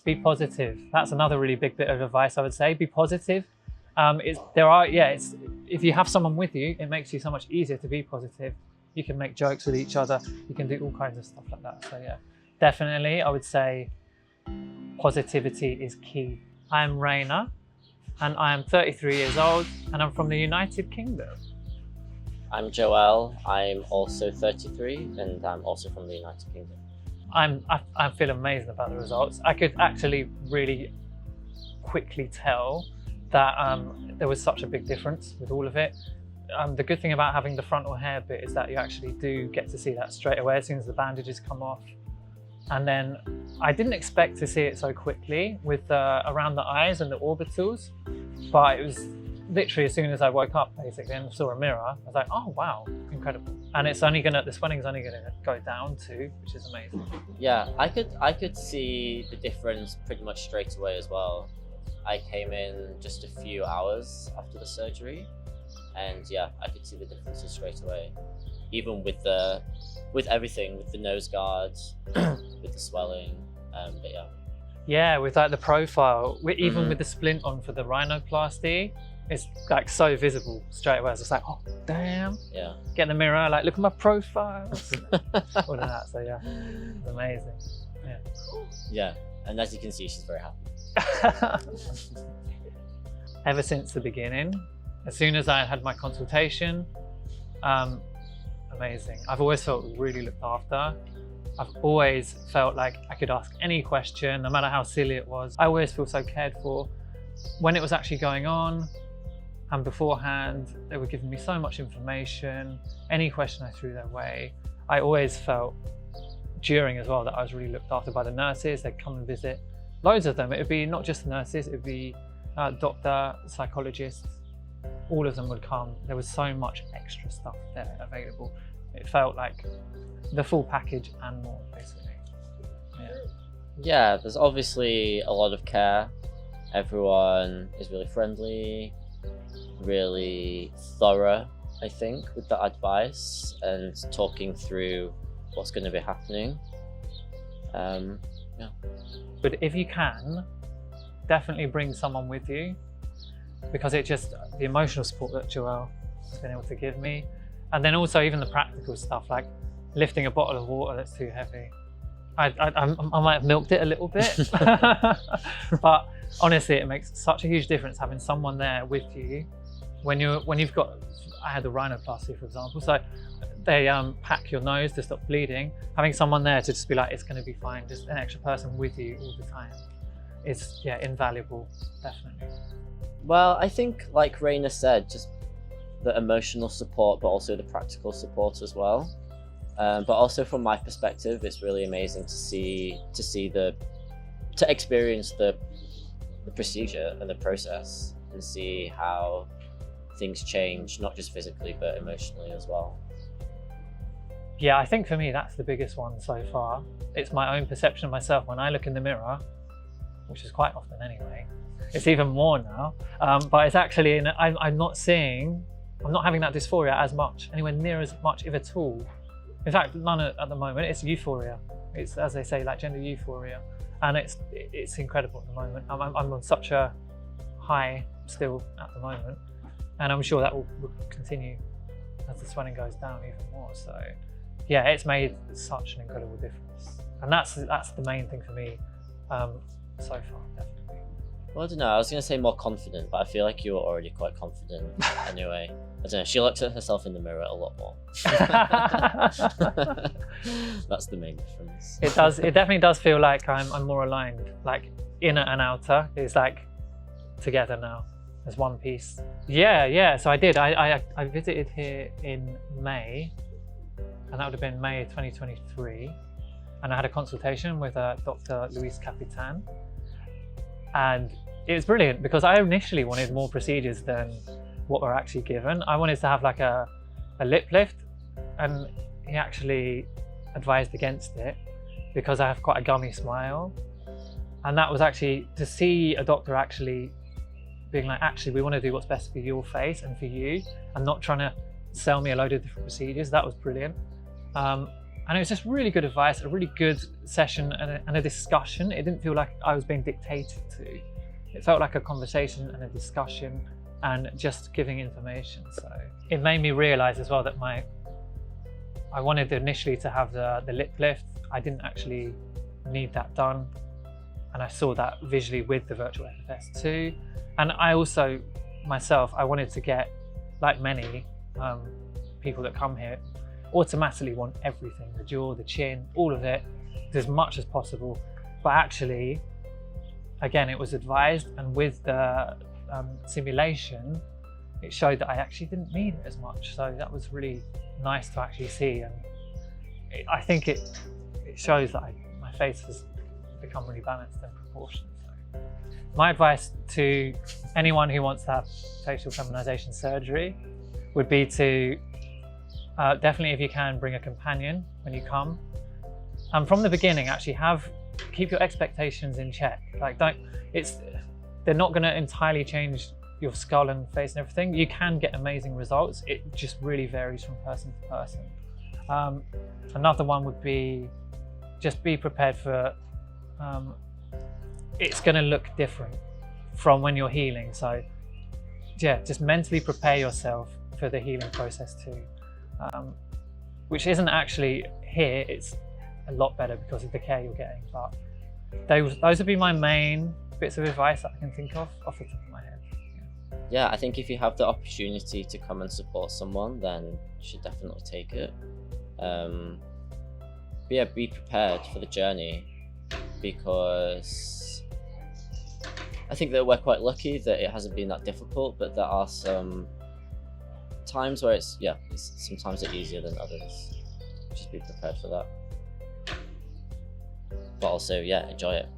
be positive. That's another really big bit of advice I would say. Be positive. If you have someone with you, it makes you so much easier to be positive. You can make jokes with each other. You can do all kinds of stuff like that. So yeah, definitely I would say positivity is key. I'm Rena and I am 33 years old and I'm from the United Kingdom. I'm Joel. I'm also 33 and I'm also from the United Kingdom. I feel amazing about the results. I could actually really quickly tell that there was such a big difference with all of it. The good thing about having the frontal hair bit is that you actually do get to see that straight away as soon as the bandages come off. And then I didn't expect to see it so quickly with around the eyes and the orbitals, but it was literally as soon as I woke up basically and saw a mirror, I was like, oh wow, incredible. And it's only the swelling's only gonna go down too, which is amazing. Yeah, I could see the difference pretty much straight away as well. I came in just a few hours after the surgery, and yeah, I could see the differences straight away. Even with everything, with the nose guards, with the swelling, but yeah. Yeah, with like the profile, even with the splint on for the rhinoplasty, it's like so visible straight away. It's just like, oh damn. Yeah. Get in the mirror, like look at my profile. All of that. So yeah, it's amazing. Yeah. Yeah, and as you can see, she's very happy. Ever since the beginning, as soon as I had my consultation, amazing. I've always felt really looked after. I've always felt like I could ask any question, no matter how silly it was. I always feel so cared for. When it was actually going on and beforehand, they were giving me so much information. Any question I threw their way, I always felt during as well that I was really looked after by the nurses. They'd come and visit, loads of them. It would be not just the nurses, it would be doctor, psychologists, all of them would come. There was so much extra stuff there available. It felt like the full package and more, basically. Yeah, there's obviously a lot of care. Everyone is really friendly, really thorough, I think, with the advice and talking through what's going to be happening. Yeah. But if you can, definitely bring someone with you, because it just, the emotional support that Joel has been able to give me, and then also even the practical stuff, like lifting a bottle of water that's too heavy. I might have milked it a little bit, but honestly, it makes such a huge difference having someone there with you when you've got. I had the rhinoplasty, for example, so they pack your nose to stop bleeding. Having someone there to just be like, it's going to be fine, just an extra person with you all the time, is invaluable, definitely. Well, I think, like Rena said, just the emotional support, but also the practical support as well. But also from my perspective, it's really amazing to experience the procedure and the process and see how things change, not just physically, but emotionally as well. Yeah, I think for me, that's the biggest one so far. It's my own perception of myself when I look in the mirror, which is quite often anyway. It's even more now, but it's actually, I'm not having that dysphoria as much, anywhere near as much, if at all. In fact, none at the moment. It's euphoria. It's, as they say, like gender euphoria, and it's incredible at the moment. I'm on such a high still at the moment, and I'm sure that will continue as the swelling goes down even more. So, yeah, it's made such an incredible difference, and that's the main thing for me so far, definitely. Well, I don't know, I was going to say more confident, but I feel like you were already quite confident anyway. I don't know, she looks at herself in the mirror a lot more. That's the main difference. It definitely does feel like I'm more aligned, like inner and outer is like together now as one piece. Yeah, so I did. I visited here in May, and that would have been May 2023, and I had a consultation with Dr. Luis Capitan. And it was brilliant because I initially wanted more procedures than what were actually given. I wanted to have like a lip lift, and he actually advised against it because I have quite a gummy smile. And that was actually to see a doctor actually being like, actually, we want to do what's best for your face and for you, and not trying to sell me a load of different procedures. That was brilliant. And it was just really good advice, a really good session and a discussion. It didn't feel like I was being dictated to. It felt like a conversation and a discussion and just giving information. So it made me realize as well that I wanted initially to have the lip lift. I didn't actually need that done. And I saw that visually with the Virtual FFS too. And I also, myself, I wanted to get, like many people that come here, automatically want everything, the jaw, the chin, all of it, as much as possible. But actually, again, it was advised, and with the simulation, it showed that I actually didn't need it as much. So that was really nice to actually see. And I think it shows that my face has become really balanced and proportioned. So my advice to anyone who wants to have facial feminization surgery would be to definitely, if you can, bring a companion when you come. And from the beginning, actually keep your expectations in check. Like they're not going to entirely change your skull and face and everything. You can get amazing results. It just really varies from person to person. Another one would be just be prepared for it's going to look different from when you're healing. So yeah, just mentally prepare yourself for the healing process too. Which isn't actually here, it's a lot better because of the care you're getting. But those would be my main bits of advice that I can think of off the top of my head. Yeah, I think if you have the opportunity to come and support someone, then you should definitely take it. But yeah, be prepared for the journey, because I think that we're quite lucky that it hasn't been that difficult, but there are some times where sometimes it's easier than others. Just be prepared for that. But also, yeah, enjoy it.